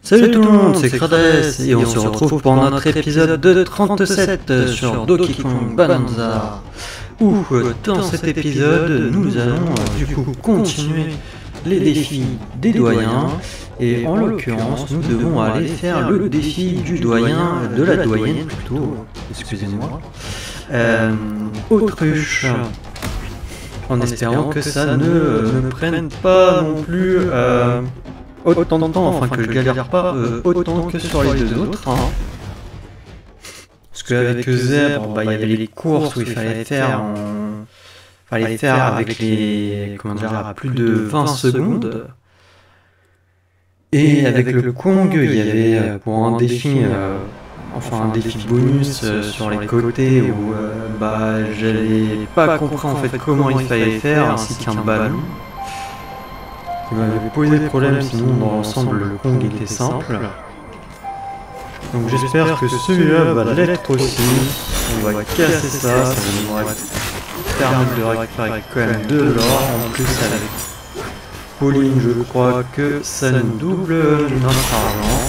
Salut tout le monde, c'est Crades et on se retrouve pour notre épisode de 37 sur Donkey Kong Bonanza. Où dans cet épisode nous allons du coup continuer les défis des doyens et en l'occurrence nous devons aller faire le défi du doyen, de la doyenne plutôt, excusez-moi, autruche, en espérant que ça ne me prenne pas non plus autant de temps, enfin que je galère pas autant que sur les deux autres. Hein. Parce qu'avec Zèbre, il y avait les courses où il fallait faire avec les, comment dire, à plus de 20 secondes. Et avec le Kong, il y avait pour un défi, un défi bonus sur les côtés où j'avais pas compris en fait comment il fallait faire, ainsi qu'un ballon. Il m'avait posé des problèmes, sinon dans l'ensemble le Kong était simple. Donc j'espère que celui-là va l'être aussi. On va casser ça, ça va nous permettre de récupérer quand même de l'or. En plus avec Pauline, je crois que ça nous double notre argent.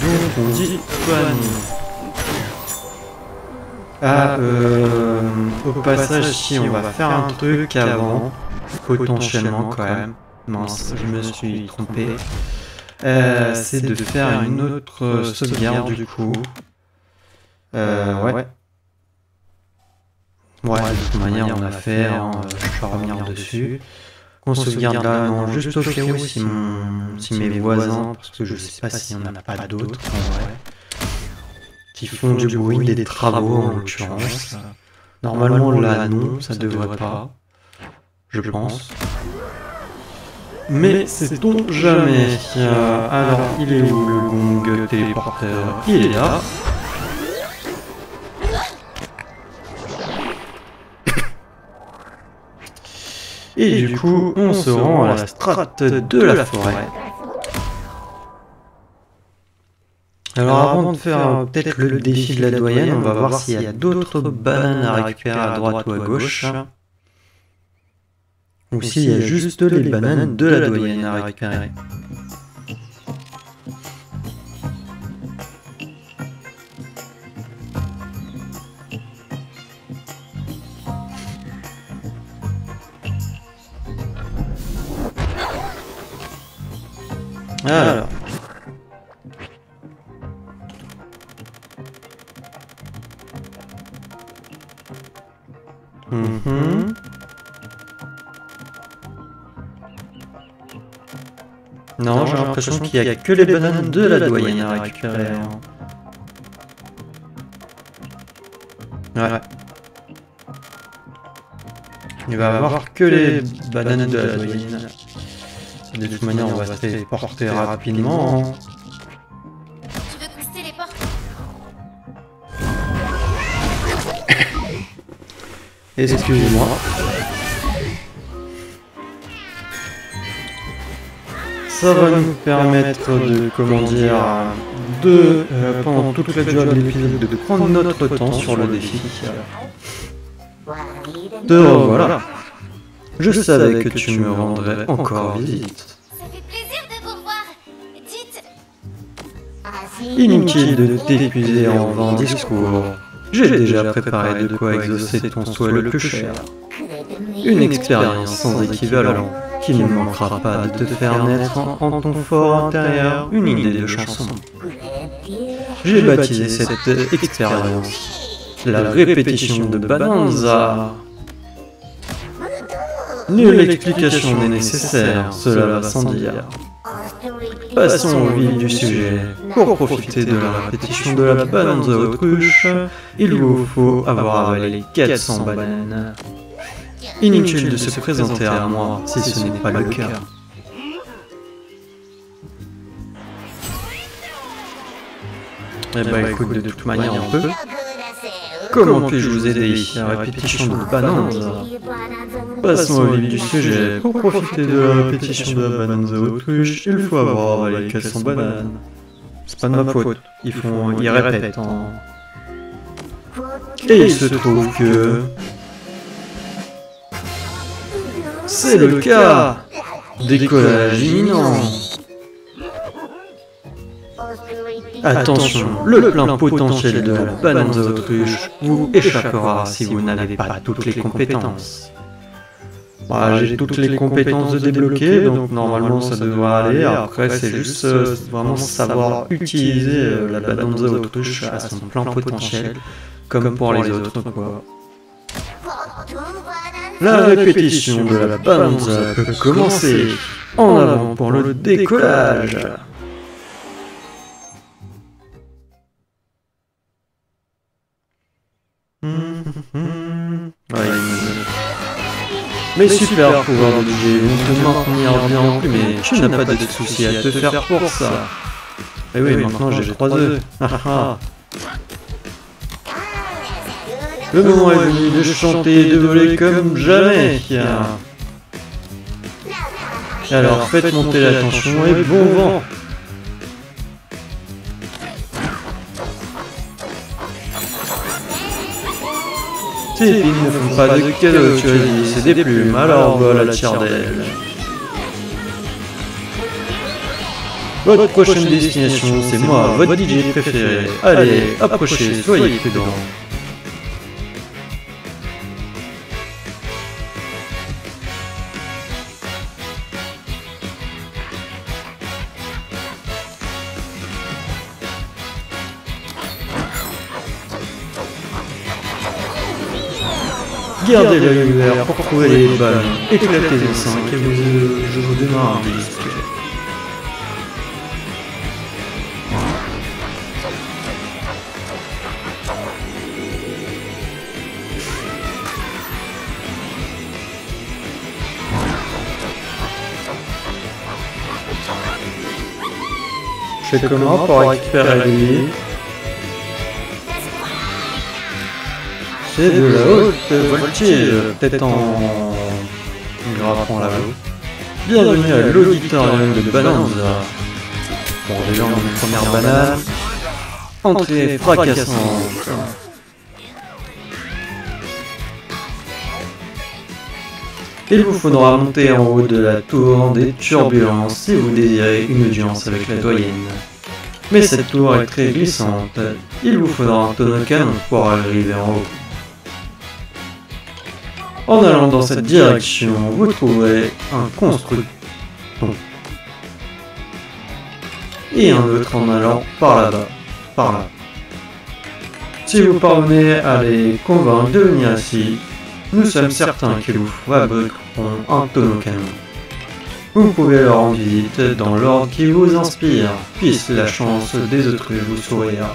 Donc on dit au passage, si on va faire un truc avant, potentiellement quand même, mince, je me suis trompé, c'est de faire une autre sauvegarde du coup. Ouais, de toute manière on a fait, je vais revenir dessus. On sauvegarde là, non, juste au cas où si mes voisins, parce que je sais pas s'il n'y en a pas d'autres en vrai, qui font du bruit, des travaux en l'occurrence. Normalement là non, ça devrait pas, je pense. Mais sait-on jamais. Alors il est où le gong téléporteur? Il est là. Et du coup on se rend à la strate de la forêt. Alors avant de faire peut-être le défi de la doyenne, on va voir s'il y a d'autres bananes à récupérer à droite ou à gauche. Ou s'il y a juste les bananes de la doyenne à récupérer. Alors. Non, j'ai l'impression qu'il n'y a que les bananes de la doyenne à récupérer. Ouais. Il va y avoir que les bananes de la doyenne. De toute manière, on va se téléporter rapidement. Tu veux tester les portes? Excusez-moi. Ça va nous permettre de, comment dire, pendant toute la durée de l'épisode, de prendre notre temps sur le défi. Voilà. Je savais que tu me rendrais encore visite. Ça fait plaisir de vous revoir. Dites... Inutile de t'épuiser en vain discours. J'ai déjà préparé de quoi exaucer ton souhait le plus cher. Une expérience sans équivalent qui ne manquera pas de te faire naître en ton fort intérieur une idée de chanson. J'ai baptisé cette expérience la répétition de Bonanza. Nulle explication n'est nécessaire, cela va sans dire. Passons au vif du sujet. Pour profiter de la répétition de la Bonanza autruche, il vous faut avoir avalé 400 bananes. Inutile de se présenter à moi si ce n'est pas le cas. Eh ben écoute, de toute manière on peut. Comment puis-je vous aider ici à la répétition de Bonanza? Passons au vif du sujet. Pour profiter de la répétition de la Bonanza autruche, il faut avoir avalé 400 bananes. C'est pas de ma faute, ils répètent en... Et il se trouve que... C'est le cas! Décollage imminent! Attention, le plein potentiel de la Bananza Autruche vous échappera si vous n'avez pas toutes les compétences. Bah, j'ai toutes les compétences de débloquer, donc normalement ça devrait aller. Après, c'est juste vraiment savoir utiliser la Bananza Autruche à son plein potentiel, comme pour les autres, quoi. La répétition de la Bananza peut commencer. En avant pour le décollage. Mais super pouvoir de DJ, on peut maintenir bien en plus, mais tu n'as pas de soucis à te faire pour ça. Et oui, maintenant j'ai 3 œufs. Le moment est venu de chanter et de voler comme jamais. Alors faites monter la tension et bon vent. Ces filles ne font pas de cadeaux, tu as dit, c'est des plumes, alors voilà la tire d'elle. Votre prochaine destination, c'est moi, votre DJ préféré. Allez, approchez, soyez prudents. Gardez l'œil ouvert pour trouver les balles, éclatez en 5 et je vous démarre un disque. Je fais comment pour récupérer les billes? C'est de la haute voltige, peut-être en grappant là-haut. Bienvenue à l'auditorium de Bananza. Bon, déjà on a une première banane. Entrée fracassante. Il vous faudra monter en haut de la tour des turbulences si vous désirez une audience avec la doyenne. Mais cette tour est très glissante. Il vous faudra un tonneau canon pour arriver en haut. En allant dans cette direction, vous trouverez un constructeur et un autre en allant par là-bas, par là. Si vous parvenez à les convaincre de venir ici, nous sommes certains qu'ils vous fabriqueront un tonneau canon. Vous pouvez leur rendre visite dans l'ordre qui vous inspire, puisse la chance des autruches vous sourire.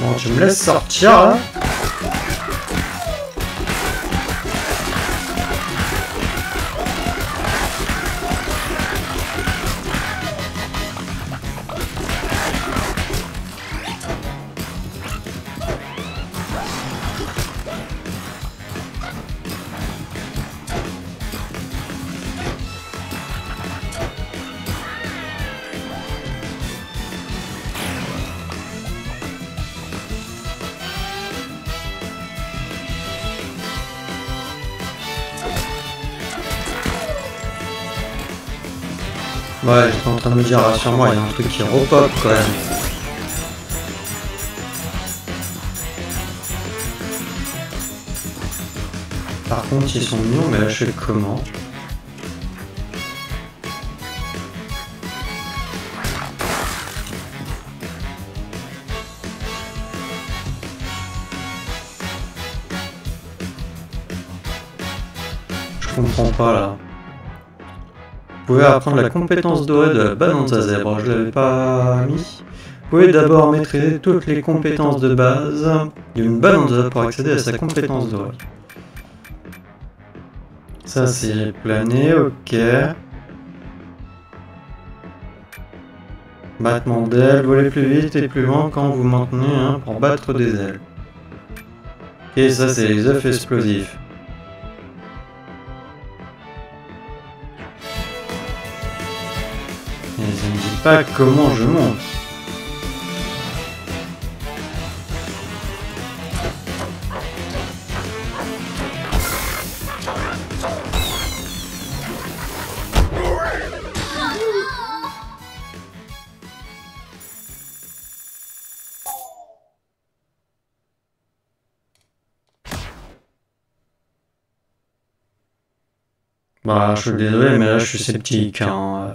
Bon, tu me laisses sortir là? Ouais, j'étais en train de me dire, rassure-moi, il y a un truc qui repop quand même. Par contre, ils sont mignons, mais là, je fais comment? Je comprends pas là. Vous pouvez apprendre la compétence dorée de la Bananza Zèbre, je l'avais pas mis. Vous pouvez d'abord maîtriser toutes les compétences de base d'une Bananza pour accéder à sa compétence dorée. Ça c'est planer, ok. Battement d'ailes, voler plus vite et plus loin quand vous maintenez un pour battre des ailes. Et ça c'est les œufs explosifs. Et ça ne me dit pas comment je monte. Bah, je suis désolé, mais là je suis sceptique. Hein.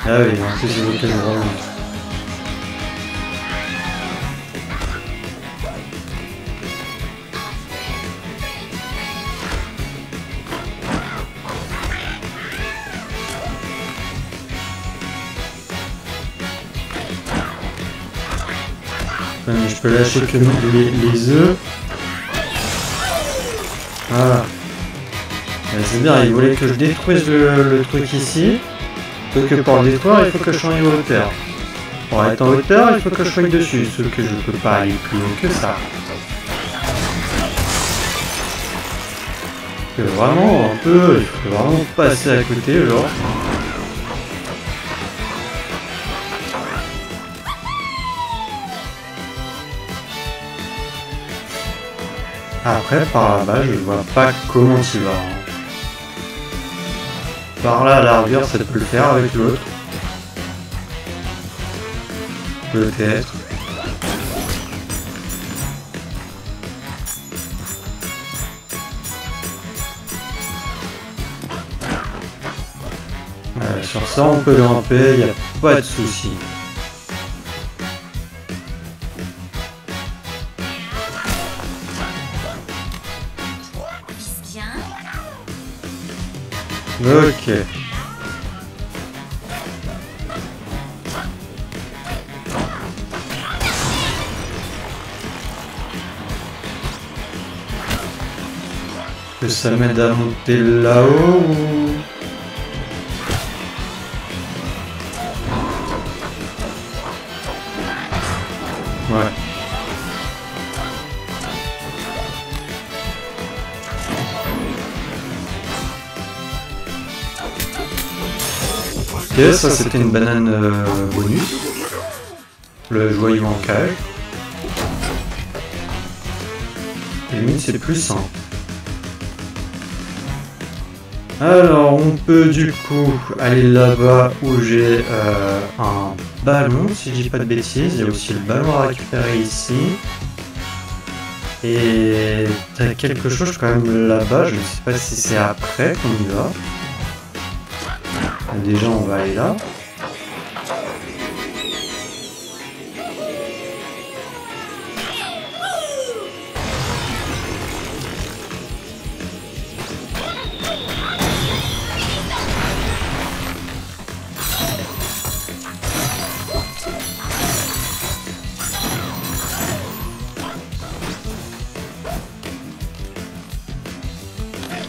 Ah oui, en plus il faut que je remonte. Je peux lâcher que les œufs. Voilà. C'est bien, il voulait que je détruise le truc ici. Sauf que pour le détruire, il faut que je sois en hauteur. Pour être en hauteur, il faut que je sois dessus. Sauf que je peux pas aller plus haut que ça. Il faut vraiment un peu. Il faut vraiment passer à côté, genre. Après, par là-bas, je vois pas comment tu vas. Par là, à la rigueur, ça peut le faire avec l'autre. Peut-être. Sur ça, on peut grimper, il n'y a pas de souci. Ok. Que ça m'aide à monter là-haut ou... Ouais. Ok, ça c'était une banane bonus. Le joyau en cage. Limite c'est plus simple. Alors on peut du coup aller là-bas où j'ai un ballon, si je dis pas de bêtises. Il y a aussi le ballon à récupérer ici. Et t'as quelque chose quand même là-bas, je ne sais pas si c'est après qu'on y va. Déjà on va aller là.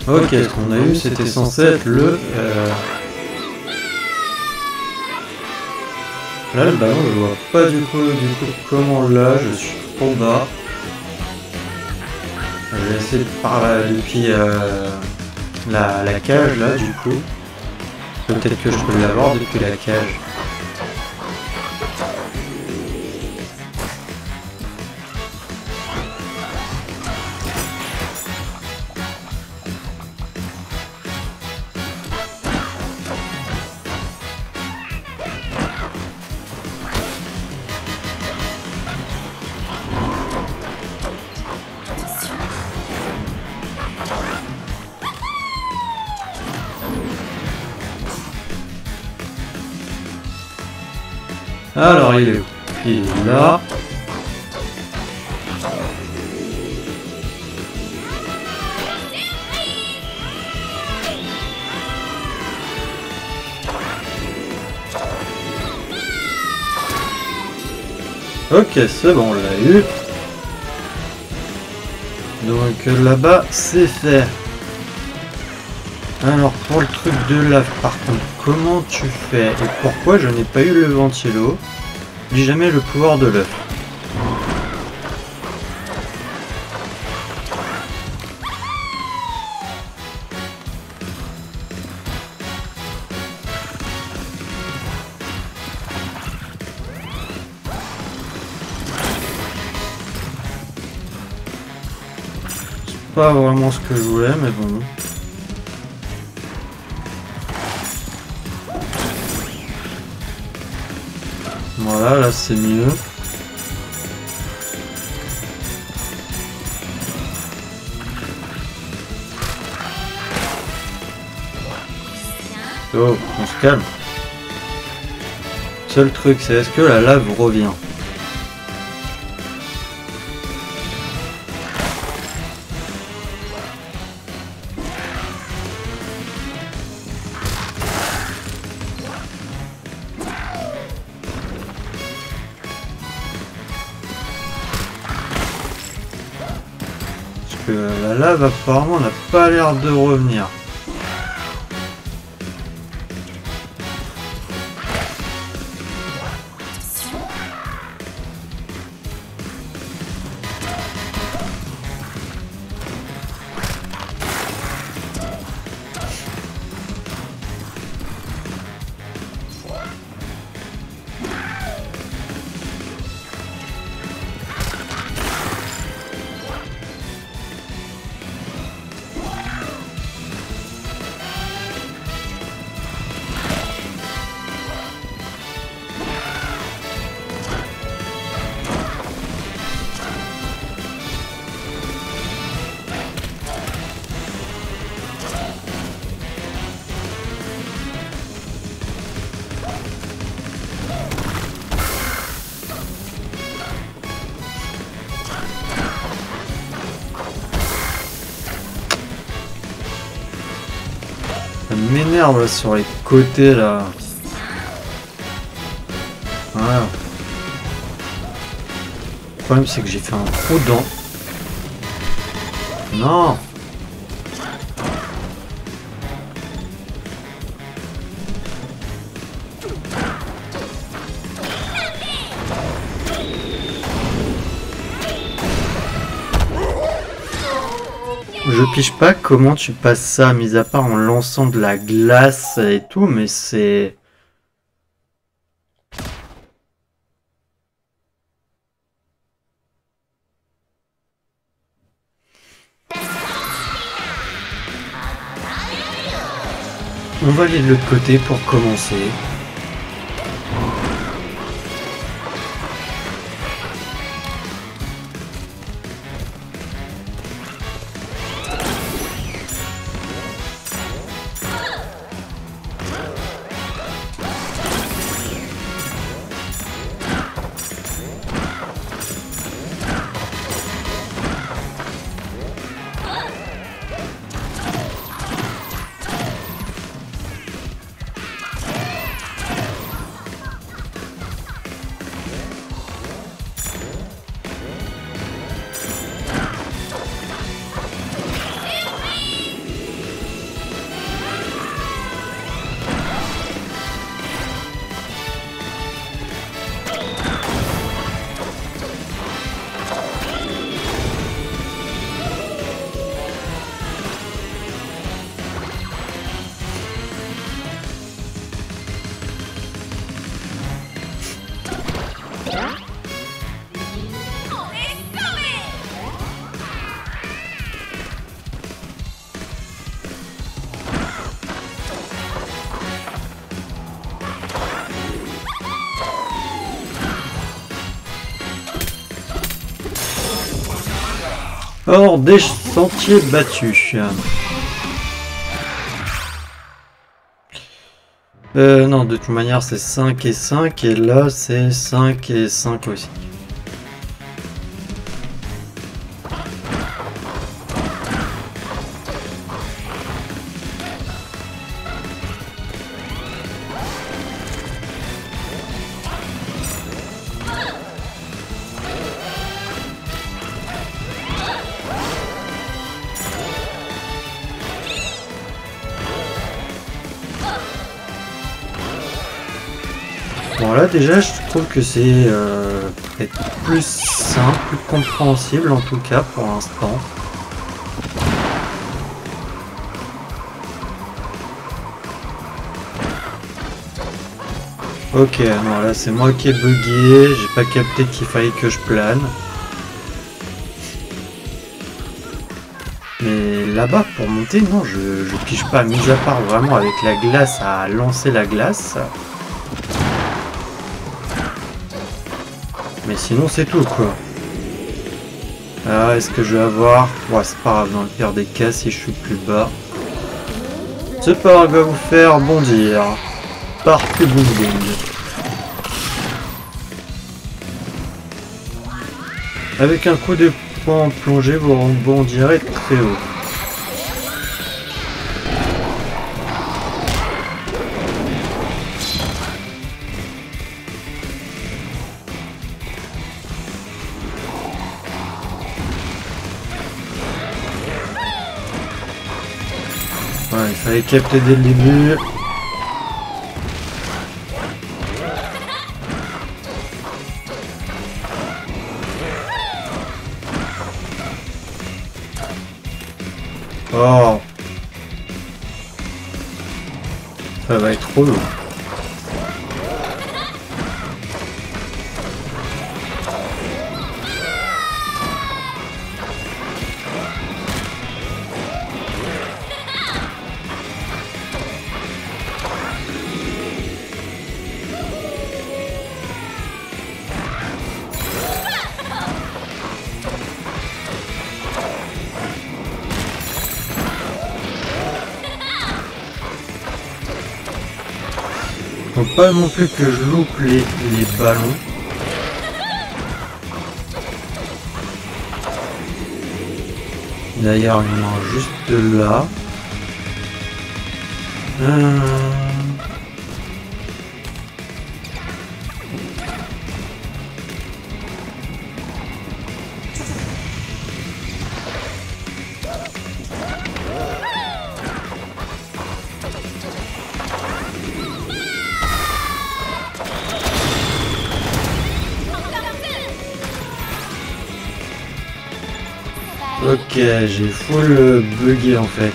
Ok, ce qu'on a eu c'était censé être le... Là le ballon je vois pas du coup comment là, je suis trop bas. Je vais essayer de par là depuis la cage là du coup. Peut-être que je peux l'avoir depuis la cage. Alors il est où? Il est là. Ok, c'est bon, on l'a eu. Donc là-bas, c'est fait. Alors pour le truc de lave par contre, comment tu fais et pourquoi je n'ai pas eu le ventilo? Dis jamais le pouvoir de l'œuf. C'est pas vraiment ce que je voulais mais bon. Voilà, là c'est mieux. Oh, on se calme. Seul truc, c'est est-ce que la lave revient? La lave apparemment n'a pas l'air de revenir. Ça m'énerve sur les côtés là. Voilà. Le problème c'est que j'ai fait un trou dedans. Non. Je pige pas comment tu passes ça, mis à part en lançant de la glace et tout, mais c'est... On va aller de l'autre côté pour commencer. Hors des sentiers battus. Non, de toute manière c'est 5 et 5 et là c'est 5 et 5 aussi. Bon là déjà je trouve que c'est peut-être plus simple, plus compréhensible en tout cas pour l'instant. Ok, non là c'est moi qui ai bugué, j'ai pas capté qu'il fallait que je plane. Mais là-bas pour monter, non je pige pas, mis à part vraiment avec la glace à lancer la glace. Mais sinon c'est tout quoi. Alors est-ce que je vais avoir... Ouais c'est pas grave, dans le pire des cas si je suis plus bas. C'est pas grave, va vous faire bondir. Parc Bounding. Avec un coup de poing en plongée, vous rebondirez très haut. Ouais, il fallait capter dès le début. Oh, ça va être trop long. Faut pas non plus que je loupe les ballons. D'ailleurs, il y en a un juste là. Ok, j'ai full bugué en fait.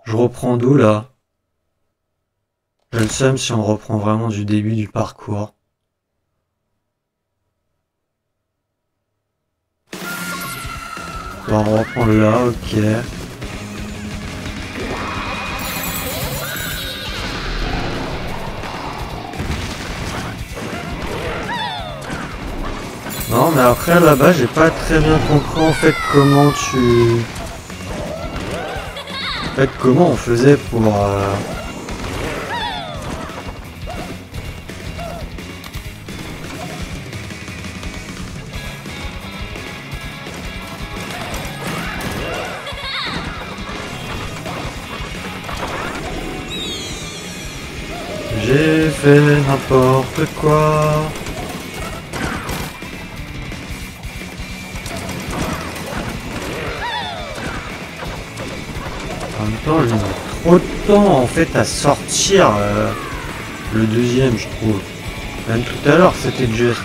Je reprends d'où là? Je le seum si on reprend vraiment du début du parcours. Bon, on reprend là, ok. Non, mais après là-bas, j'ai pas très bien compris en fait comment tu... En fait, comment on faisait pour... J'ai fait n'importe quoi. En même temps, j'ai mis trop de temps en fait à sortir le deuxième, je trouve. Même tout à l'heure, c'était juste.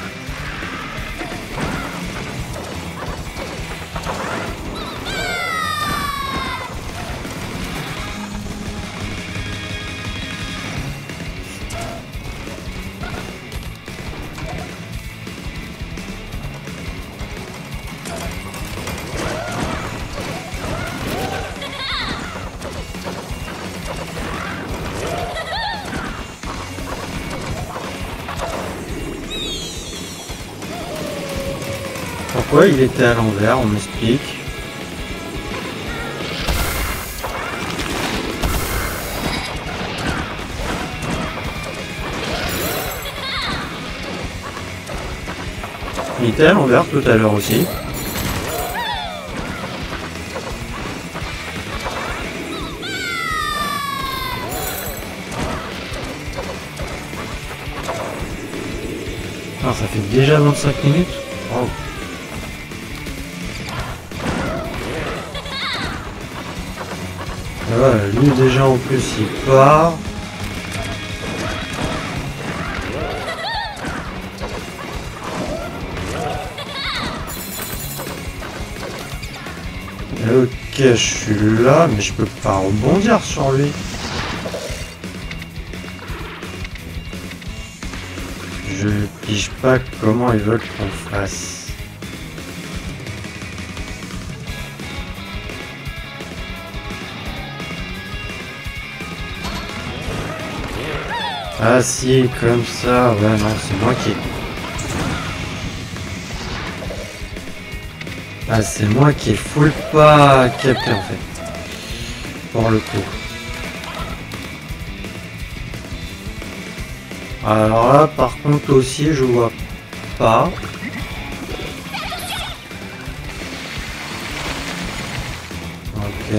pourquoi il était à l'envers, on m'explique. Il était à l'envers tout à l'heure aussi. Ah, ça fait déjà 25 minutes. Wow. Voilà, lui déjà en plus il part. Ok, je suis là, mais je peux pas rebondir sur lui. Je pige pas comment ils veulent qu'on fasse. Ah si, comme ça, ouais non, c'est moi qui... Ah, c'est moi qui ai full pas capté en fait. Pour le coup. Alors là, par contre aussi, je vois pas. Ok.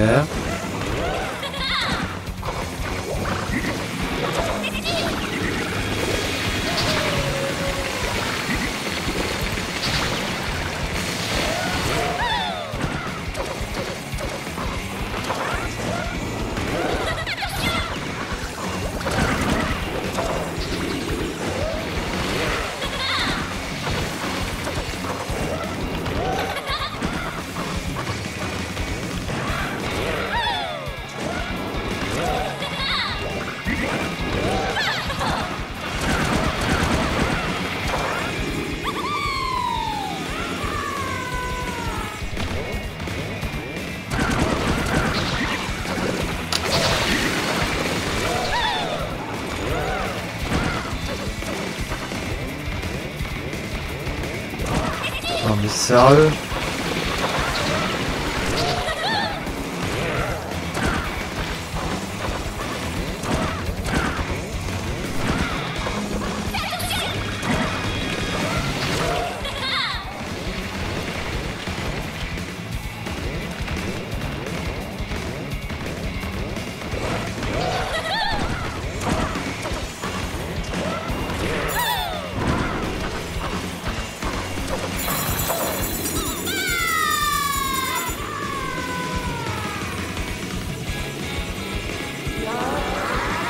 Non mais sérieux?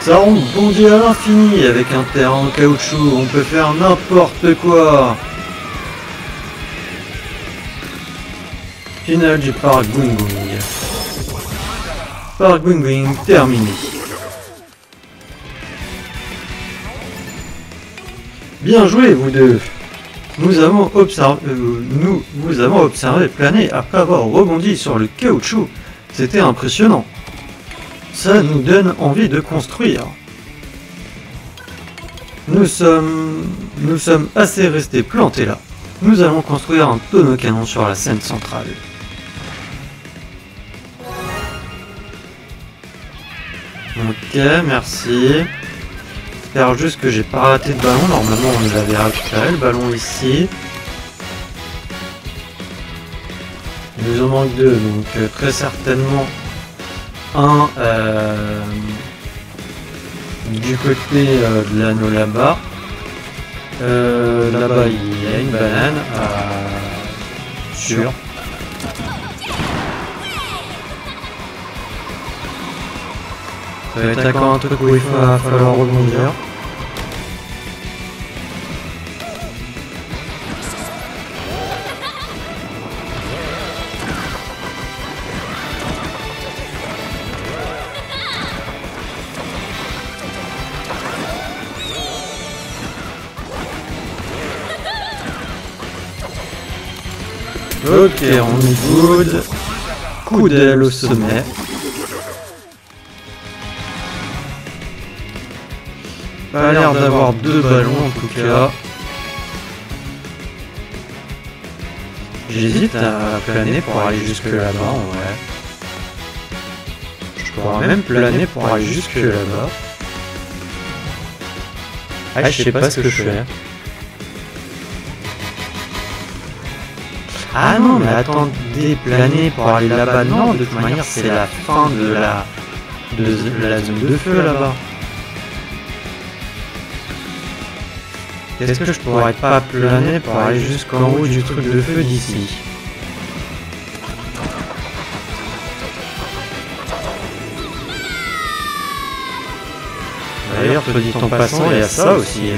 Ça rebondit à l'infini avec un terrain en caoutchouc, on peut faire n'importe quoi. Final du parc Boing Boing. Parc Boing Boing terminé. Bien joué vous deux. Nous avons observé planer après avoir rebondi sur le caoutchouc. C'était impressionnant. Ça nous donne envie de construire. Nous sommes assez restés plantés là. Nous allons construire un tonneau canon sur la scène centrale. Ok, merci. J'espère juste que j'ai pas raté de ballon. Normalement, on l'avait récupéré le ballon ici. Il nous en manque deux, donc très certainement un du côté de l'anneau là-bas. Là-bas, il y a une banane. Sûr. Ça va être encore un truc où il va falloir rebondir. Ok, on est good. Coup d'aile au sommet. Pas l'air d'avoir deux ballons en tout cas. J'hésite à planer pour aller jusque là-bas en vrai. Je pourrais même planer pour aller jusque là-bas. Ah, je sais pas ce que je fais. Ah non, mais attendez, planer pour aller là-bas, non, de toute manière, c'est la fin de la zone de feu là-bas. Est-ce que je pourrais pas planer pour aller jusqu'en haut du truc de feu d'ici? D'ailleurs, soit dit en passant, il y a ça aussi.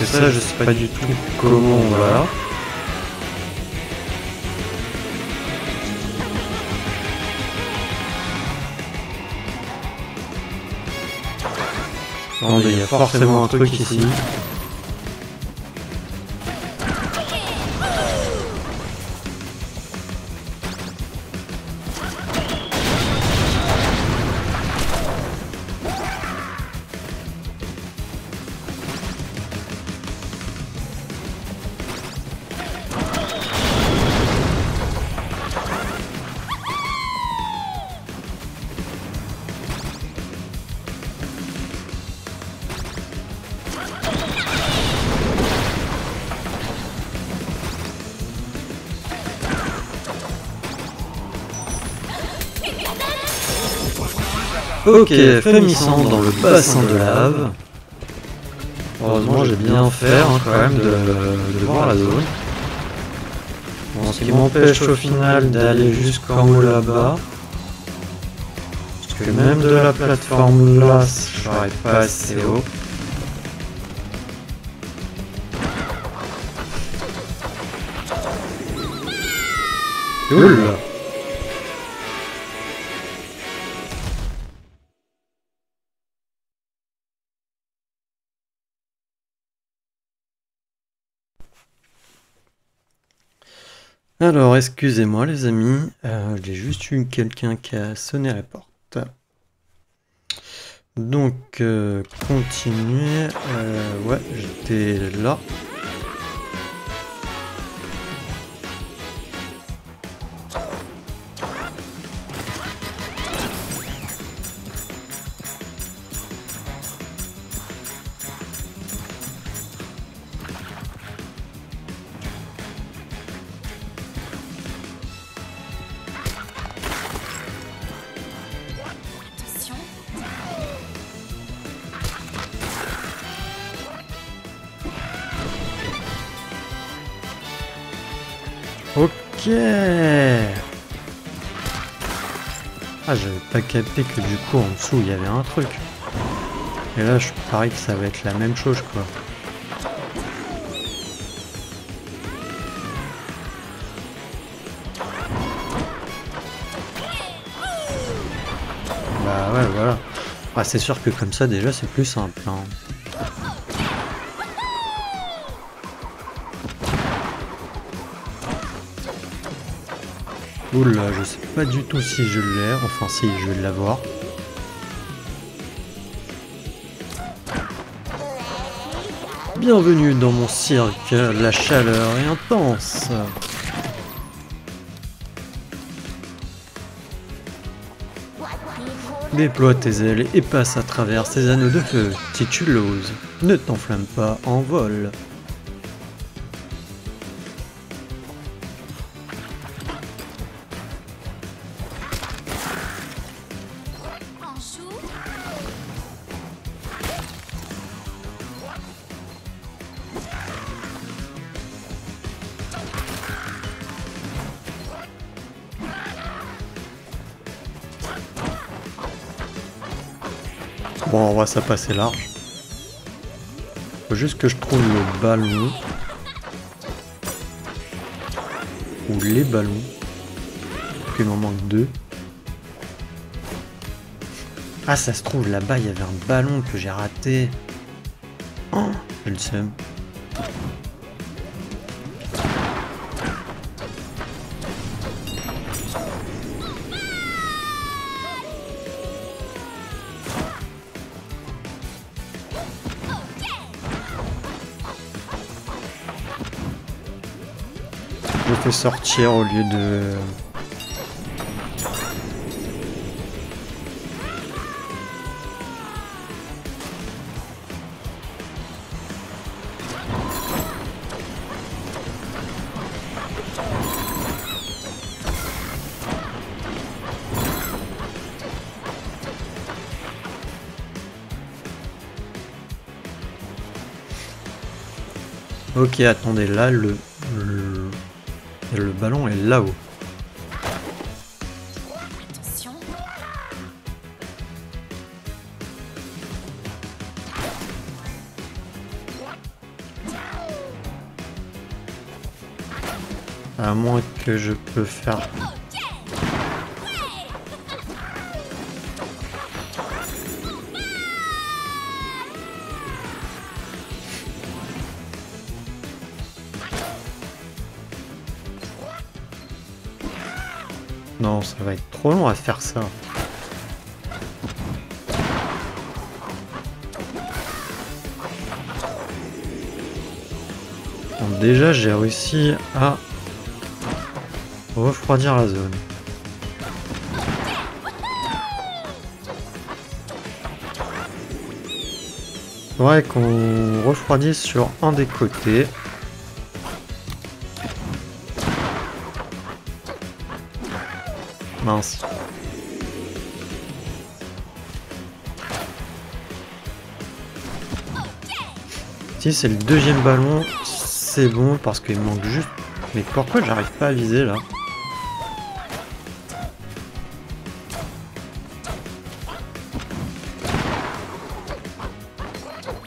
Ça, je sais pas du tout comment, voilà. Attendez, il y a forcément un truc ici. Ok, frémissant dans le bassin de lave. Heureusement, j'ai bien fait quand même de voir la zone. Bon, ce qui m'empêche au final d'aller jusqu'en haut là-bas. Parce que même de la plateforme là, je serais pas assez haut. Cool. Alors, excusez-moi les amis, j'ai juste eu quelqu'un qui a sonné à la porte. Donc, continuer. Ouais, j'étais là. Ok. Ah, j'avais pas capté que du coup en dessous il y avait un truc. Et là je parie que ça va être la même chose quoi. Bah ouais voilà. Ah, c'est sûr que comme ça déjà c'est plus simple hein. Oula, je sais pas du tout si je l'ai, enfin si, je vais l'avoir. Bienvenue dans mon cirque, la chaleur est intense. Déploie tes ailes et passe à travers ces anneaux de feu, si tu l'oses. Ne t'enflamme pas, envole. Bon, on va ça passer large. Faut juste que je trouve le ballon. Ou les ballons. Puis il m'en manque 2. Ah, ça se trouve, là-bas, il y avait un ballon que j'ai raté. Oh, j'ai le seum. fait sortir au lieu de... Ok, attendez, là, le ballon est là-haut. Attention. À moins que je peux faire... Non, ça va être trop long à faire ça. Bon, déjà, j'ai réussi à refroidir la zone. Faudrait qu'on refroidisse sur un des côtés. Mince. Si c'est le deuxième ballon, c'est bon parce qu'il manque juste... Mais pourquoi j'arrive pas à viser là?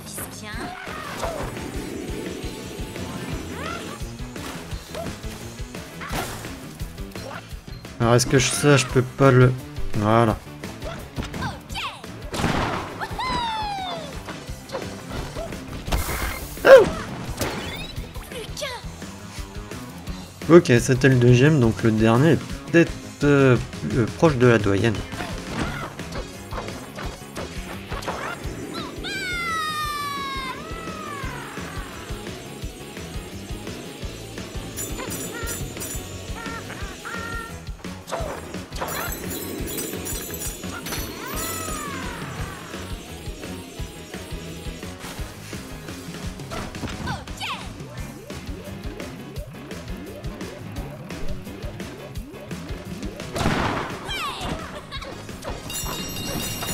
Vise bien. Alors est-ce que ça, je peux pas le... Voilà. Plus qu'un. Ok, c'était le deuxième, donc le dernier est peut-être proche de la doyenne.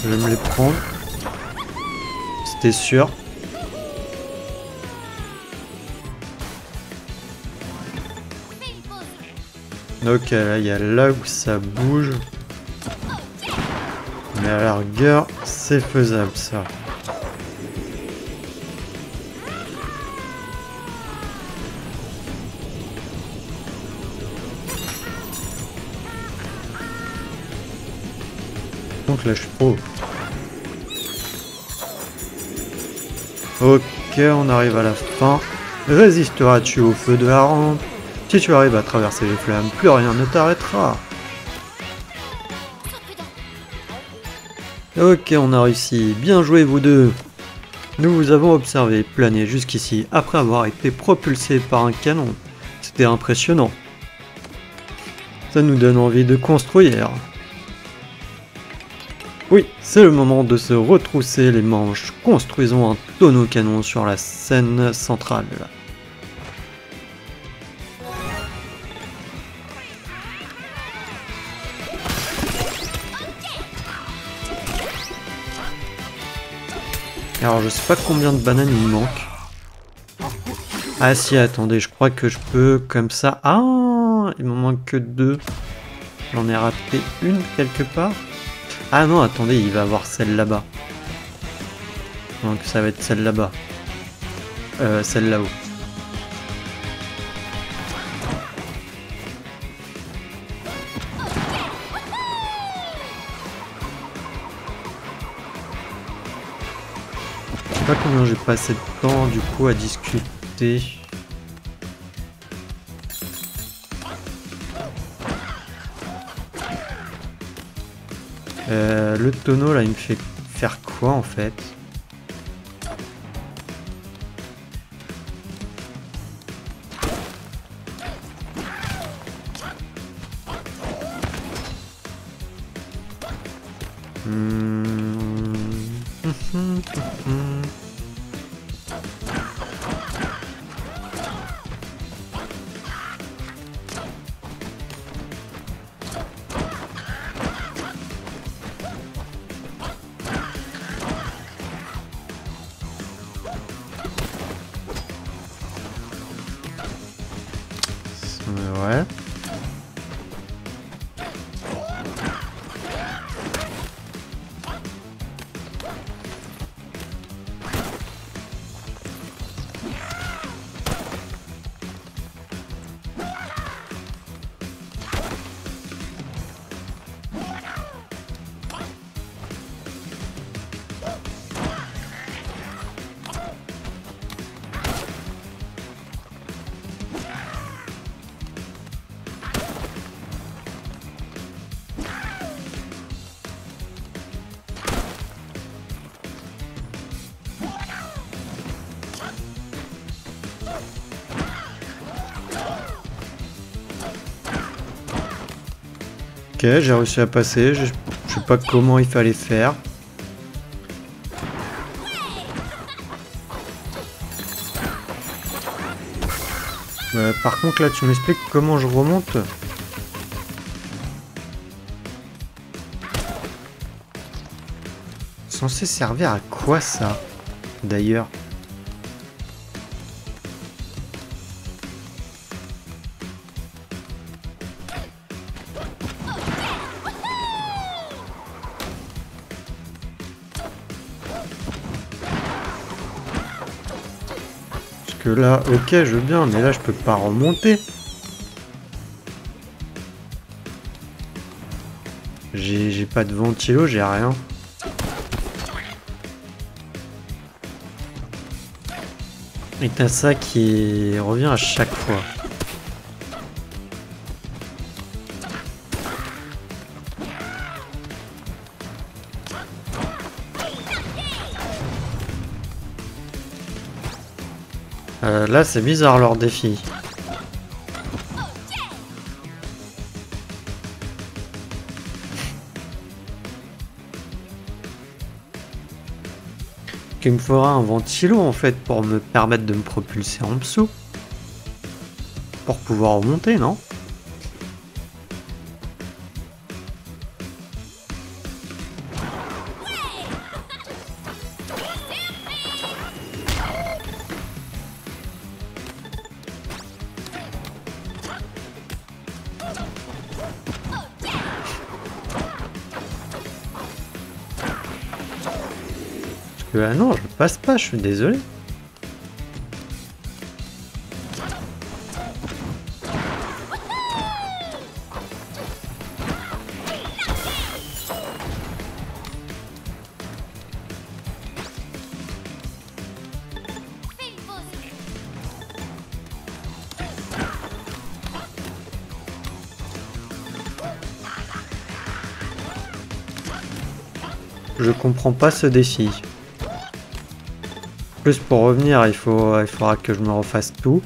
Je vais me les prendre. C'était sûr. Fais une pause. Ok, là, il y a là où ça bouge. Mais à la rigueur, c'est faisable, ça. Donc là, je suis pro. Ok, on arrive à la fin. Résisteras-tu au feu de la rampe? Si tu arrives à traverser les flammes, plus rien ne t'arrêtera. Ok, on a réussi. Bien joué, vous deux. Nous vous avons observé planer jusqu'ici après avoir été propulsé par un canon. C'était impressionnant. Ça nous donne envie de construire. Oui, c'est le moment de se retrousser les manches. Construisons un tonneau canon sur la scène centrale. Alors je sais pas combien de bananes il me manque. Ah si, attendez, je crois que je peux comme ça. Ah, il m'en manque que 2. J'en ai raté une quelque part. Ah non, attendez, il va avoir celle là-bas. Donc ça va être celle là-bas. Celle là-haut. Je sais pas combien j'ai passé de temps du coup à discuter. Le tonneau là il me fait faire quoi en fait? Ouais. Ok, j'ai réussi à passer, je sais pas comment il fallait faire. Par contre là tu m'expliques comment je remonte. Censé servir à quoi ça d'ailleurs? Que là, ok, je veux bien, mais là, je peux pas remonter. J'ai pas de ventilo, j'ai rien. Et t'as ça qui revient à chaque fois. Là, c'est bizarre leur défi. Il me faudra un ventilo en fait pour me permettre de me propulser en dessous. Pour pouvoir remonter, non? Ah non, je passe pas, je suis désolé. Je comprends pas ce défi. Plus pour revenir, il faudra que je me refasse tout.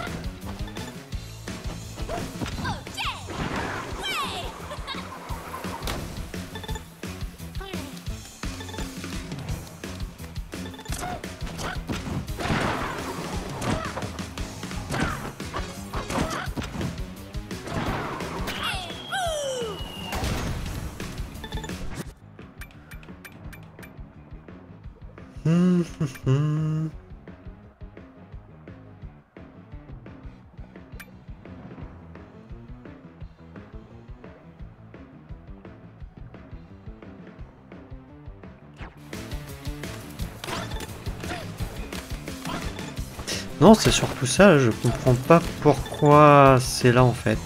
Non, c'est surtout ça, je comprends pas pourquoi c'est là en fait.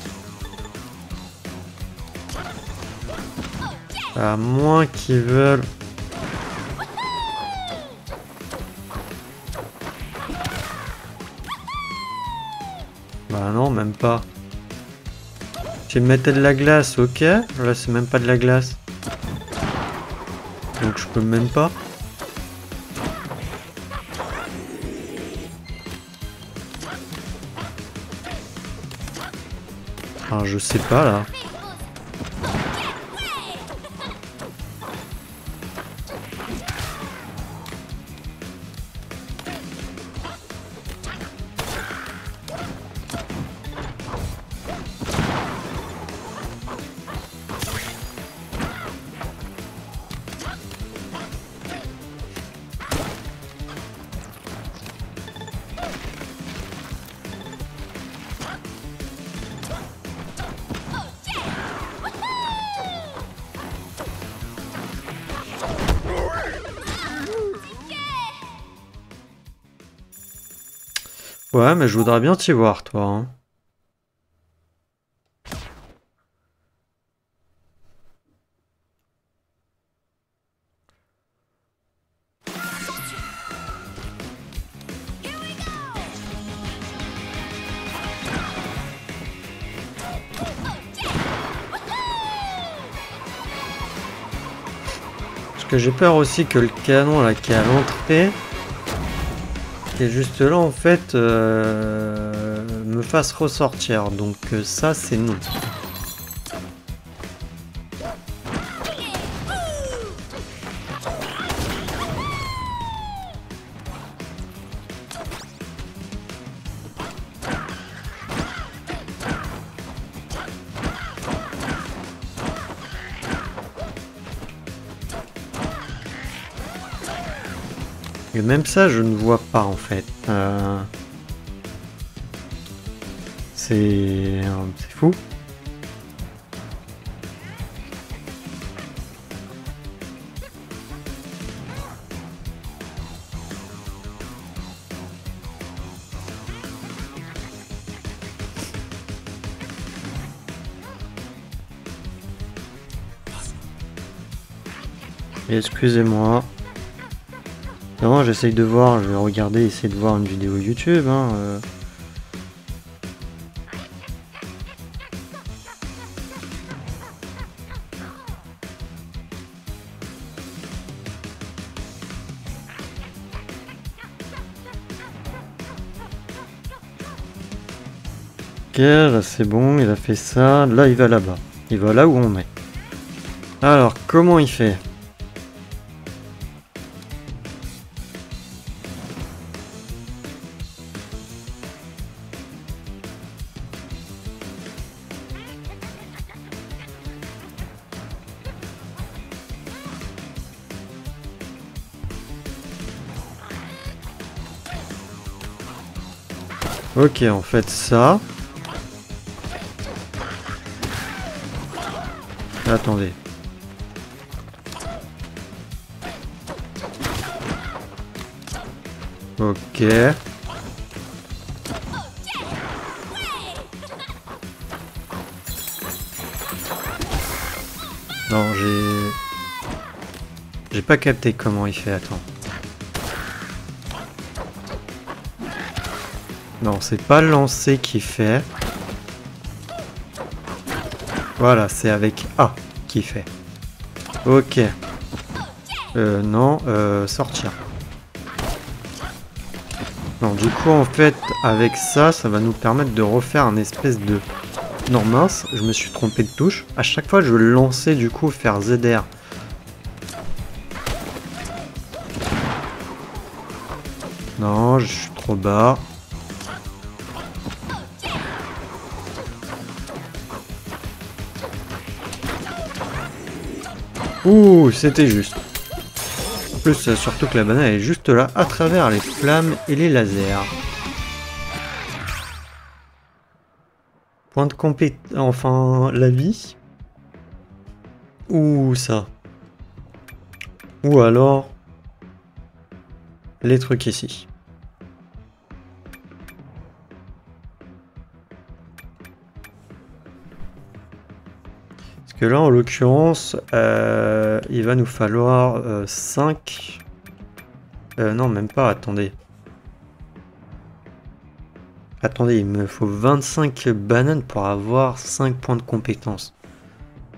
À moins qu'ils veulent... Bah non, même pas. Si je mettais de la glace, ok. Là, c'est même pas de la glace. Donc je peux même pas. Enfin, je sais pas là. Ouais, mais je voudrais bien t'y voir, toi. Hein. Parce que j'ai peur aussi que le canon là qui est à l'entrée, qui est juste là en fait, me fasse ressortir. Donc ça c'est non. Et même ça, je ne vois pas en fait. C'est fou. Excusez-moi. Non, j'essaye de voir, je vais regarder, essayer de voir une vidéo YouTube. Hein, Ok, là c'est bon, il a fait ça. Là, il va là-bas. Il va là où on est. Alors, comment il fait? Ok, en fait ça. Attendez. Ok. Non, j'ai pas capté comment il fait, attends. Non, c'est pas le lancer qu'il fait. Voilà, c'est avec A qu'il fait. Ok. Non, sortir. Non, du coup, en fait, avec ça, ça va nous permettre de refaire un espèce de... Non, mince, je me suis trompé de touche. À chaque fois, je veux le lancer, du coup, faire ZR. Non, je suis trop bas. Ouh, c'était juste. En plus, surtout que la banane est juste là, à travers les flammes et les lasers. Point de compétence... Enfin, la vie. Ou ça. Ou alors... les trucs ici. Parce que là, en l'occurrence, il va nous falloir 5... non, même pas, attendez. Attendez, il me faut 25 bananes pour avoir 5 points de compétence.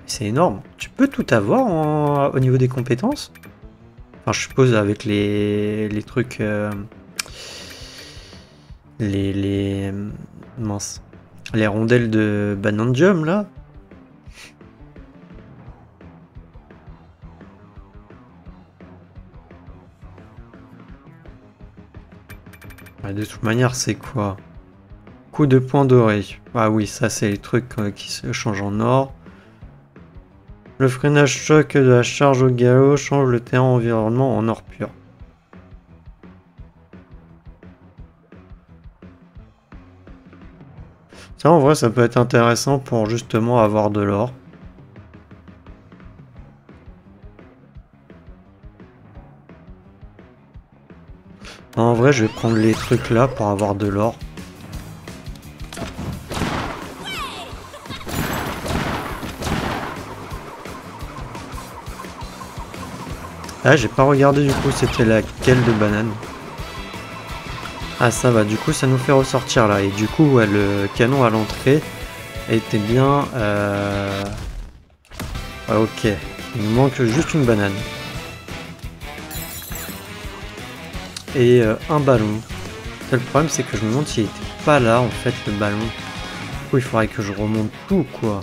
C'est énorme. Tu peux tout avoir au niveau des compétences? Enfin, je suppose avec les trucs... mince. Les rondelles de Banandium, là. De toute manière, c'est quoi? Coup de poing doré. Ah oui, ça, c'est les trucs qui se changent en or. Le freinage choc de la charge au galop change le terrain environnement en or pur. Ça, en vrai, ça peut être intéressant pour justement avoir de l'or. En vrai, je vais prendre les trucs là pour avoir de l'or. Ah, j'ai pas regardé du coup c'était laquelle de banane. Ah ça va, du coup ça nous fait ressortir là. Et du coup ouais, le canon à l'entrée était bien... Ah, ok, il nous manque juste une banane. Et un ballon. Le problème c'est que je me demande s'il était pas là en fait le ballon. Du coup il faudrait que je remonte tout quoi.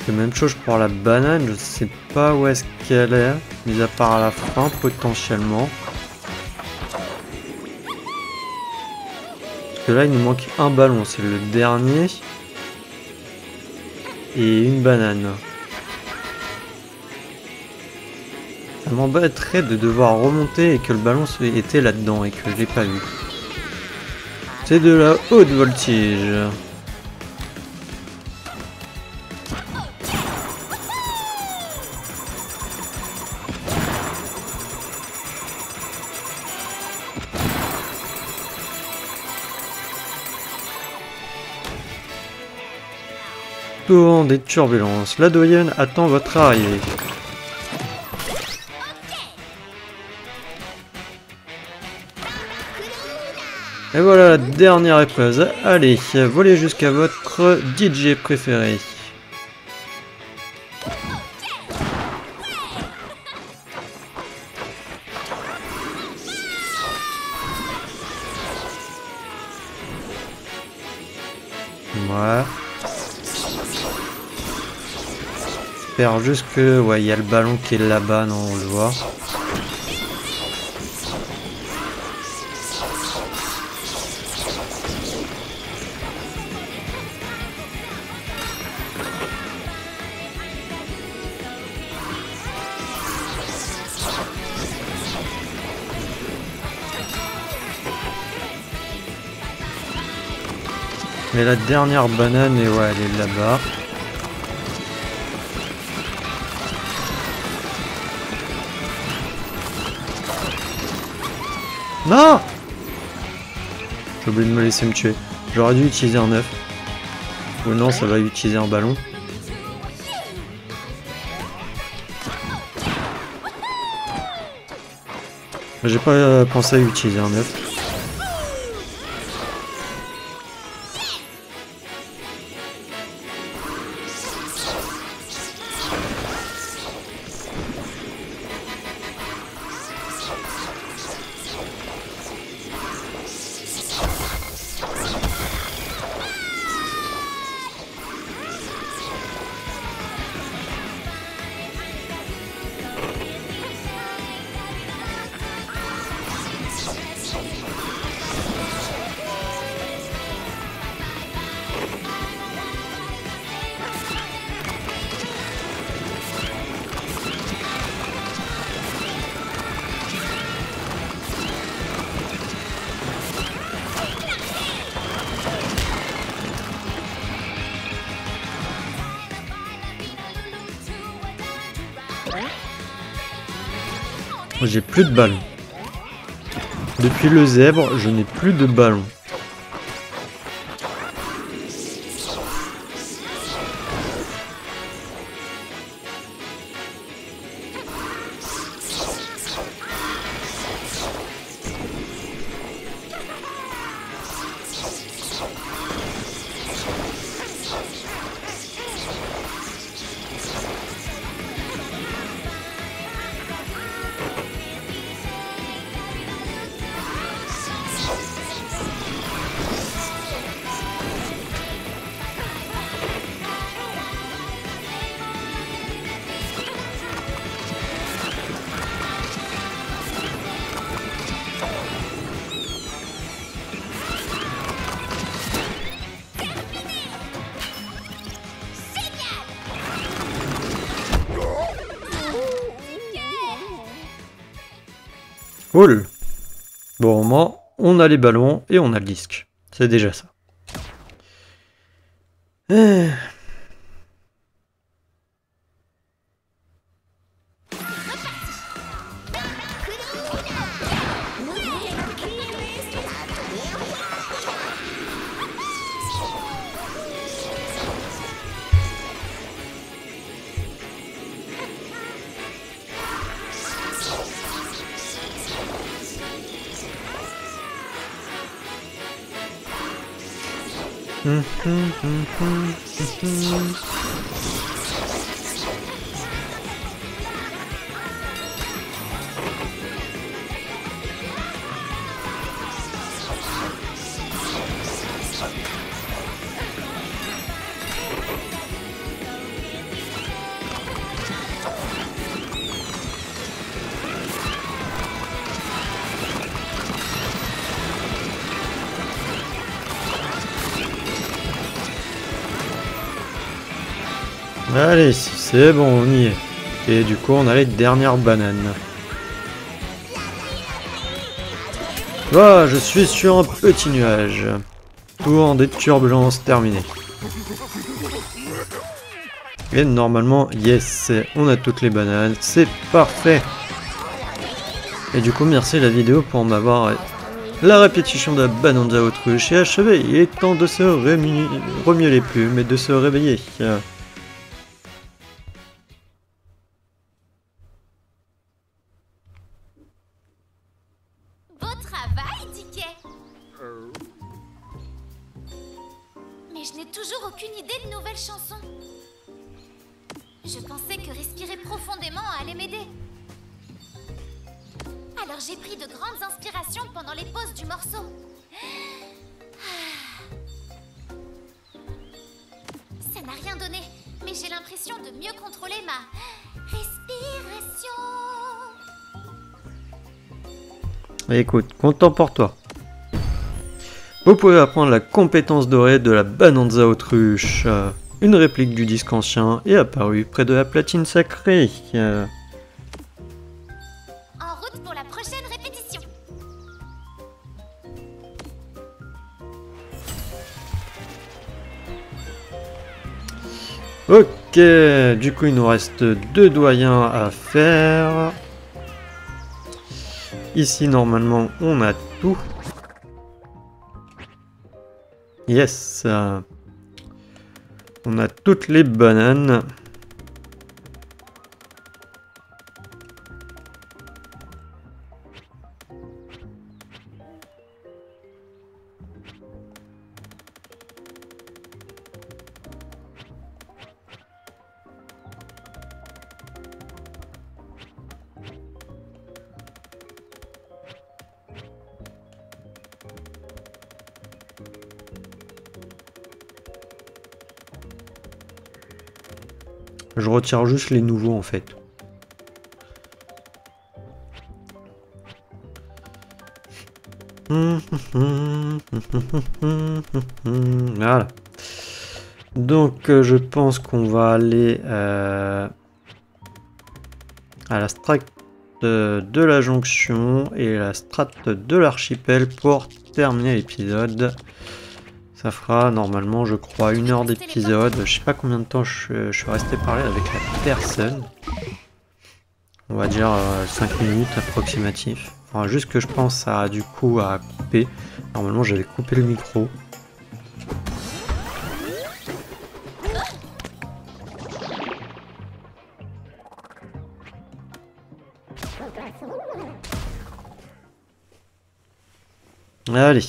C'est la même chose pour la banane, je sais pas où est-ce qu'elle est, mis à part à la fin potentiellement. Parce que là il nous manque un ballon, c'est le dernier. Et une banane. Ça m'embêterait de devoir remonter et que le ballon était là-dedans et que je l'ai pas vu. C'est de la haute voltige. Torrent des turbulences. La doyenne attend votre arrivée. Et voilà la dernière épreuve. Allez, volez jusqu'à votre DJ préféré. Ouais. J'espère juste que... Ouais, il y a le ballon qui est là-bas, non, on le voit. Mais la dernière banane, et ouais, elle est là-bas. Non! J'ai oublié de me laisser me tuer. J'aurais dû utiliser un œuf. Ou non, ça va utiliser un ballon. J'ai pas pensé à utiliser un œuf. J'ai plus de ballon. Depuis le zèbre, je n'ai plus de ballon. Cool. Bon, au moins, on a les ballons et on a le disque. C'est déjà ça. Allez, c'est bon, on y est. Et du coup, on a les dernières bananes. Ah, je suis sur un petit nuage. Tour des turbulences terminé. Et normalement, yes, on a toutes les bananes, c'est parfait. Et du coup, merci la vidéo pour m'avoir... La répétition de la Bananza Autruche est achevée. Il est temps de se remuer les plumes et de se réveiller. Beau travail, Ticket. Mais je n'ai toujours aucune idée de nouvelles chansons. Je pensais que respirer profondément allait m'aider. Alors j'ai pris de grandes inspirations pendant les pauses du morceau. Ça n'a rien donné, mais j'ai l'impression de mieux contrôler ma respiration. Écoute, content pour toi. Vous pouvez apprendre la compétence dorée de la Bananza Autruche. Une réplique du disque ancien est apparue près de la platine sacrée. En route pour la prochaine répétition. Ok, du coup il nous reste 2 doyens à faire. Ici normalement on a tout. Yes. On a toutes les bananes. Je retire juste les nouveaux en fait. Voilà. Donc je pense qu'on va aller à la strat de la jonction et la strat de l'archipel pour terminer l'épisode. Ça fera normalement, je crois, 1 heure d'épisode. Je sais pas combien de temps je suis resté parler avec la personne. On va dire 5 minutes approximatif. Enfin, juste que je pense à du coup à couper. Normalement, j'avais coupé le micro. Allez.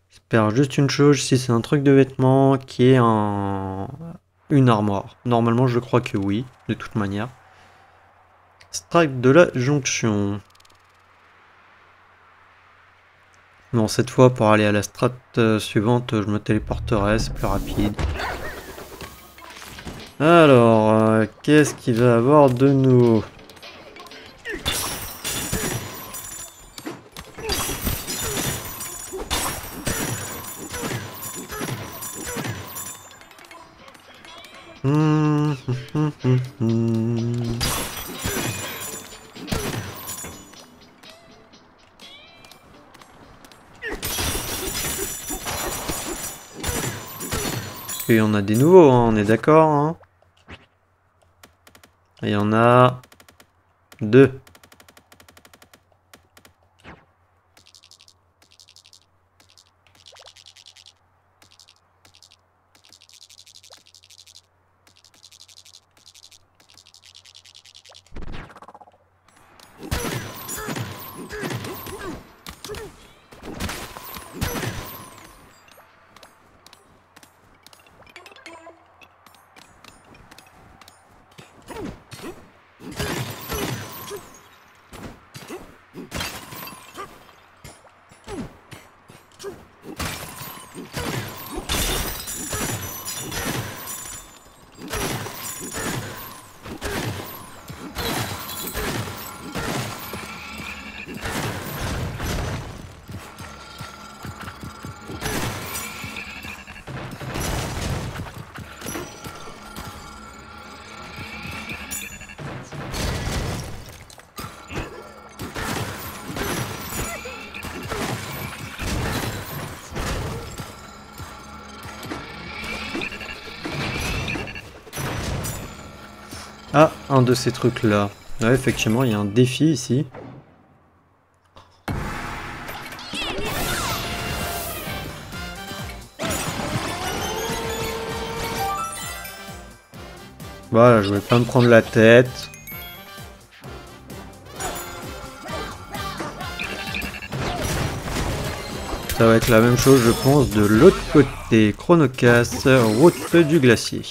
J'espère juste une chose, si c'est un truc de vêtements qui est une armoire. Normalement, je crois que oui, de toute manière. Strike de la jonction. Bon, cette fois, pour aller à la strat suivante, je me téléporterai, c'est plus rapide. Alors, qu'est-ce qu'il va avoir de nouveau ? Il y en a des nouveaux, hein, on est d'accord, hein. Il y en a 2. Ah, un de ces trucs-là. Ouais, effectivement, il y a un défi ici. Voilà, je vais pas me prendre la tête. Ça va être la même chose, je pense, de l'autre côté. Chronocasse, route du glacier.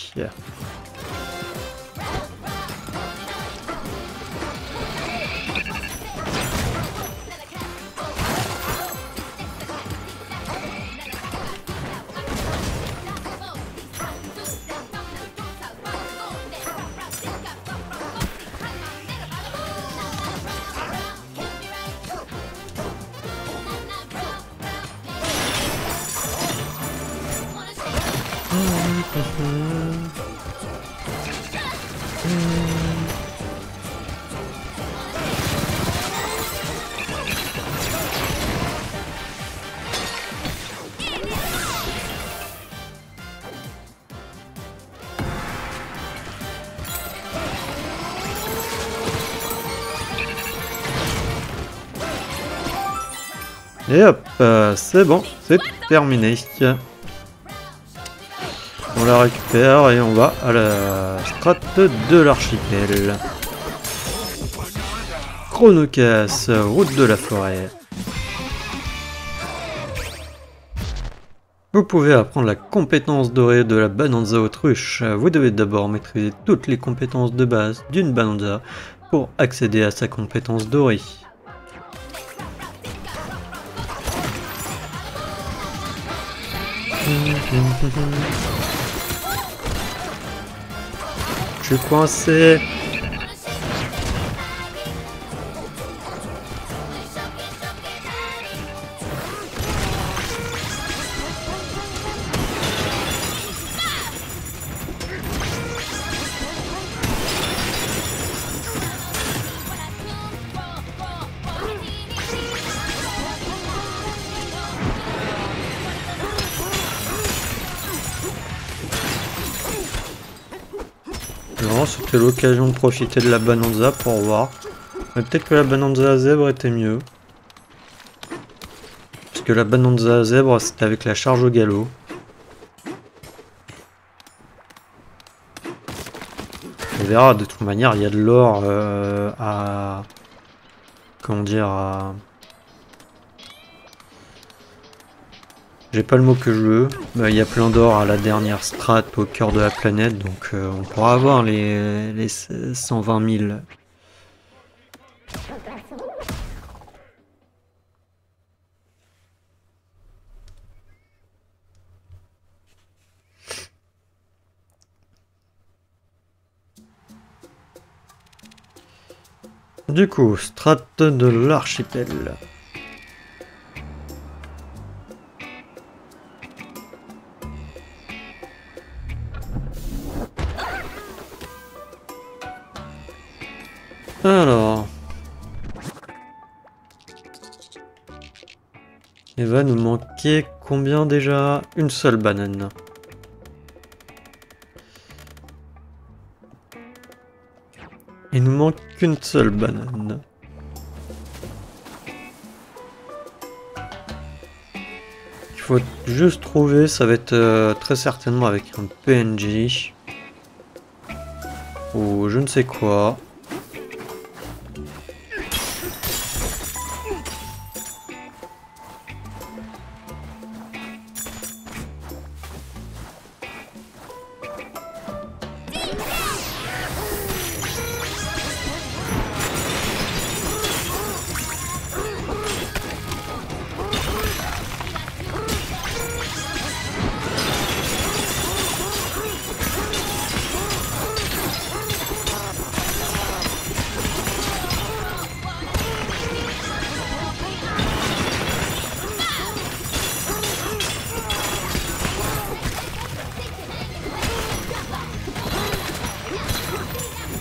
Et hop, c'est bon, c'est terminé. On la récupère et on va à la strate de l'archipel. Chronocasse, route de la forêt. Vous pouvez apprendre la compétence dorée de la Bananza autruche. Vous devez d'abord maîtriser toutes les compétences de base d'une Bananza pour accéder à sa compétence dorée. Je suis coincé. Non, c'était l'occasion de profiter de la Bananza pour voir. Mais peut-être que la Bananza zèbre était mieux. Parce que la Bananza zèbre, c'était avec la charge au galop. On verra, de toute manière, il y a de l'or à... Comment dire, à... J'ai pas le mot que je veux. Il y a plein d'or à la dernière strate au cœur de la planète, donc on pourra avoir les 120 000. Du coup, strate de l'archipel. Alors, il va nous manquer combien déjà? Une seule banane. Il nous manque qu'une seule banane. Il faut juste trouver, ça va être très certainement avec un PNJ. Ou je ne sais quoi.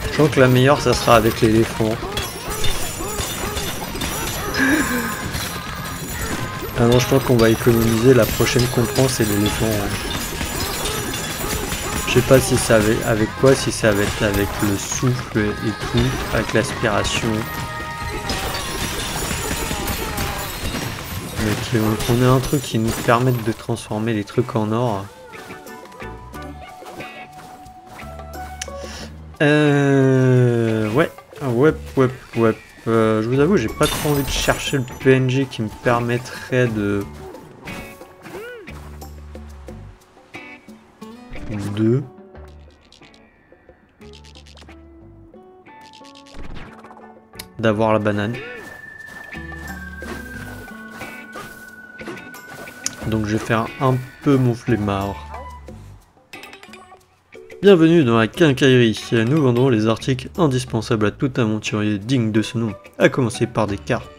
Je crois que la meilleure, ça sera avec l'éléphant. Ah non, je crois qu'on va économiser. La prochaine qu'on prend, c'est l'éléphant. Je sais pas si c'est avec quoi, si c'est avec le souffle et tout, avec l'aspiration. Mais qu'on ait un truc qui nous permette de transformer les trucs en or. Ouais. Je vous avoue, j'ai pas trop envie de chercher le PNG qui me permettrait de... d'avoir la banane. Donc je vais faire un peu mon flemmard. Bienvenue dans la quincaillerie. Nous vendons les articles indispensables à tout aventurier digne de ce nom, à commencer par des cartes.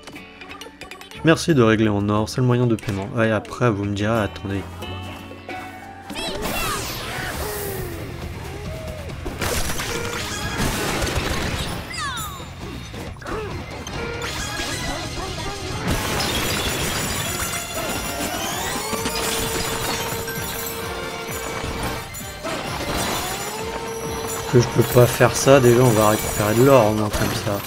Merci de régler en or, c'est le moyen de paiement. Ouais, après vous me direz, attendez. Que je peux pas faire ça, déjà on va récupérer de l'or au moins comme ça.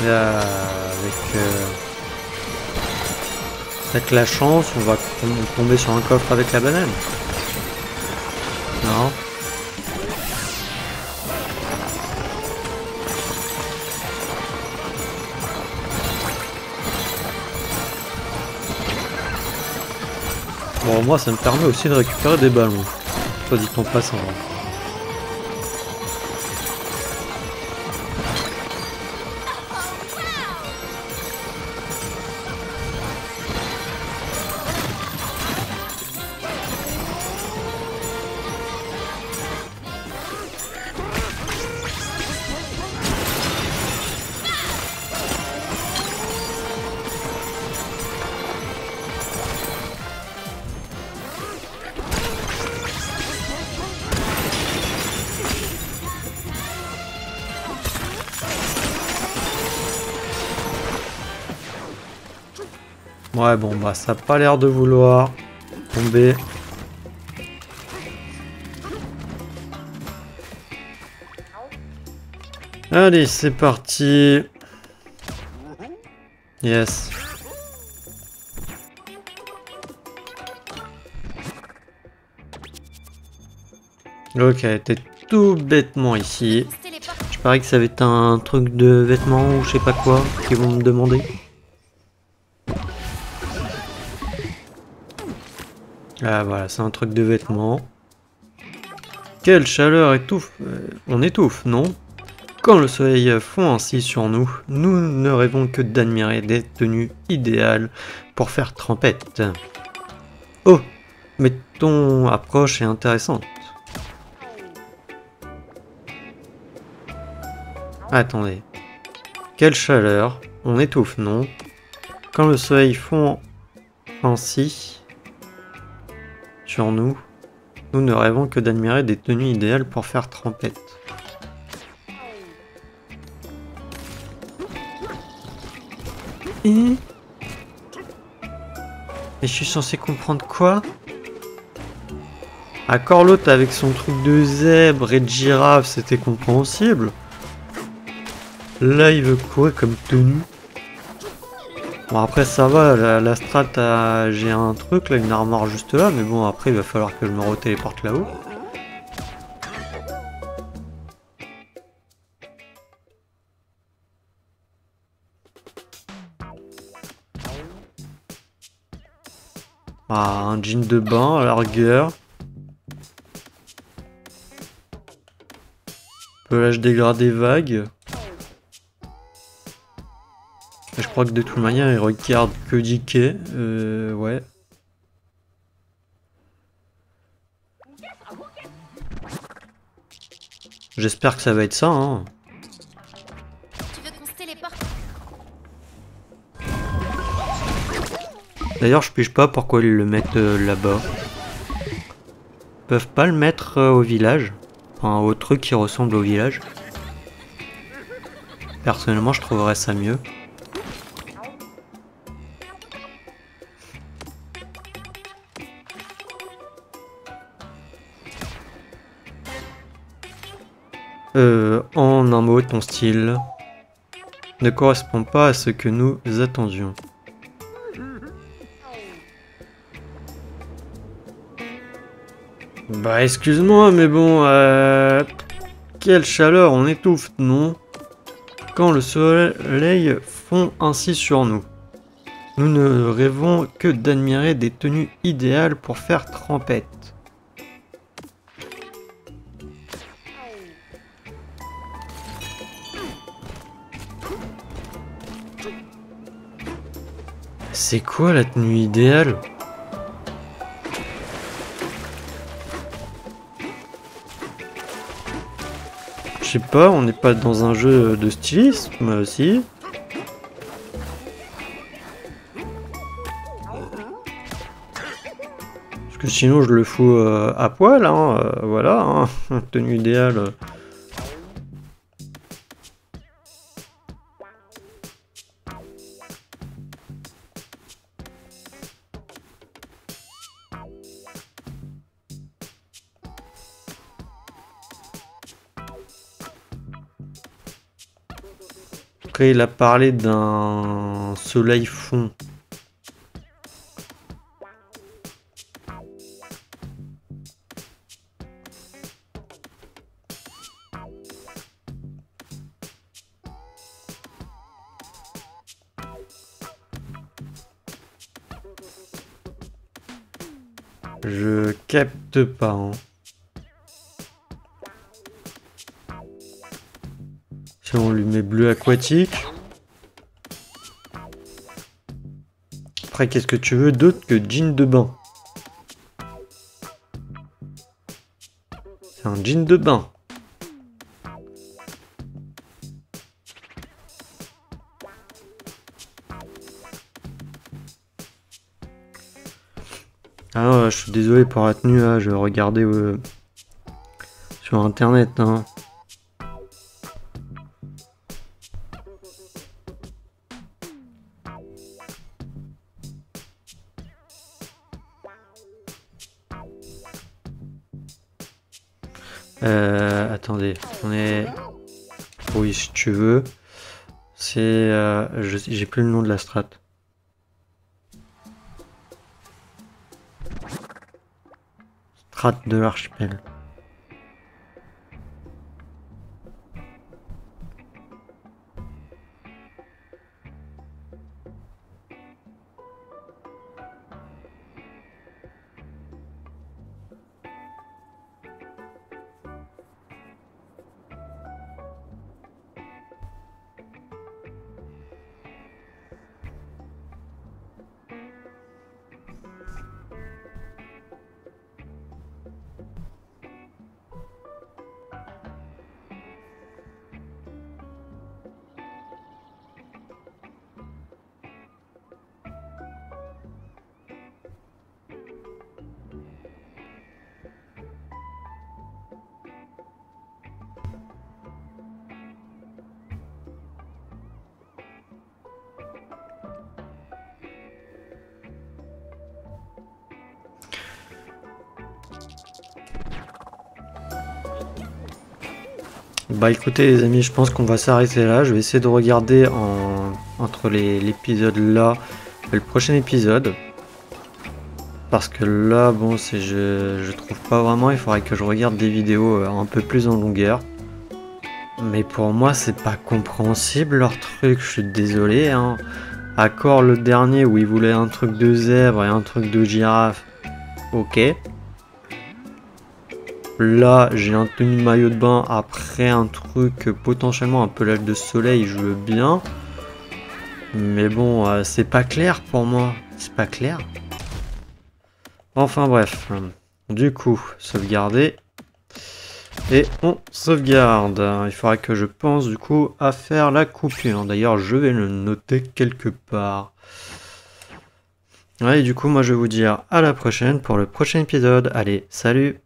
Là, avec la chance, on va tomber sur un coffre avec la banane. Non. Bon, moi ça me permet aussi de récupérer des ballons. Soit dit en passant. Ouais, bon, bah ça a pas l'air de vouloir tomber. Allez, c'est parti. Yes. Ok, t'es tout bêtement ici. Je parie que ça va être un truc de vêtements ou je sais pas quoi qu'ils vont me demander. Ah voilà, c'est un truc de vêtements. Quelle chaleur étouffe. On étouffe, non? Quand le soleil fond ainsi sur nous, nous ne rêvons que d'admirer des tenues idéales pour faire trempette. Oh, mais ton approche est intéressante. Attendez. Quelle chaleur. On étouffe, non? Quand le soleil fond ainsi sur nous, nous ne rêvons que d'admirer des tenues idéales pour faire trempette. Mais je suis censé comprendre quoi? Accord l'autre avec son truc de zèbre et de girafe, c'était compréhensible. Là, il veut courir comme tenue. Bon, après, ça va, la strat, j'ai un truc, là, une armoire juste là, mais bon, après, il va falloir que je me retéléporte là-haut. Ah, un jean de bain, à la rigueur. Pelage dégradé vague. Je crois que de toute manière, il regarde que Dickey. Ouais. J'espère que ça va être ça, hein. Tu veux qu'on se téléporte? D'ailleurs, je pige pas pourquoi ils le mettent là-bas. Ils peuvent pas le mettre au village. Enfin, au truc qui ressemble au village. Personnellement, je trouverais ça mieux. En un mot, ton style ne correspond pas à ce que nous attendions. Bah excuse-moi, mais bon, quelle chaleur, on étouffe, non? Quand le soleil fond ainsi sur nous. Nous ne rêvons que d'admirer des tenues idéales pour faire trempette. C'est quoi la tenue idéale? Je sais pas, on n'est pas dans un jeu de stylisme, si? Parce que sinon je le fous à poil, hein, voilà, hein, tenue idéale. Après, il a parlé d'un soleil fond. Je capte pas, hein. Si on lui met bleu aquatique. Après, qu'est-ce que tu veux d'autre que jean de bain? C'est un jean de bain. Ah, je suis désolé pour la tenue, là, je regardais sur internet, hein. Attendez, on est... Oui, si tu veux. C'est... j'ai plus le nom de la strat. Strat de l'archipel. Bah écoutez les amis, je pense qu'on va s'arrêter là. Je vais essayer de regarder entre l'épisode là et le prochain épisode. Parce que là, bon, je trouve pas vraiment. Il faudrait que je regarde des vidéos un peu plus en longueur. Mais pour moi, c'est pas compréhensible leur truc. Je suis désolé, hein. Accord le dernier où ils voulaient un truc de zèbre et un truc de girafe. Ok. Là, j'ai un tenue maillot de bain après un truc potentiellement un pelage de soleil, je veux bien. Mais bon, c'est pas clair pour moi. C'est pas clair. Enfin bref. Du coup, sauvegarder. Et on sauvegarde. Il faudra que je pense du coup à faire la coupure. D'ailleurs, je vais le noter quelque part. Ouais, et du coup, moi je vais vous dire à la prochaine pour le prochain épisode. Allez, salut!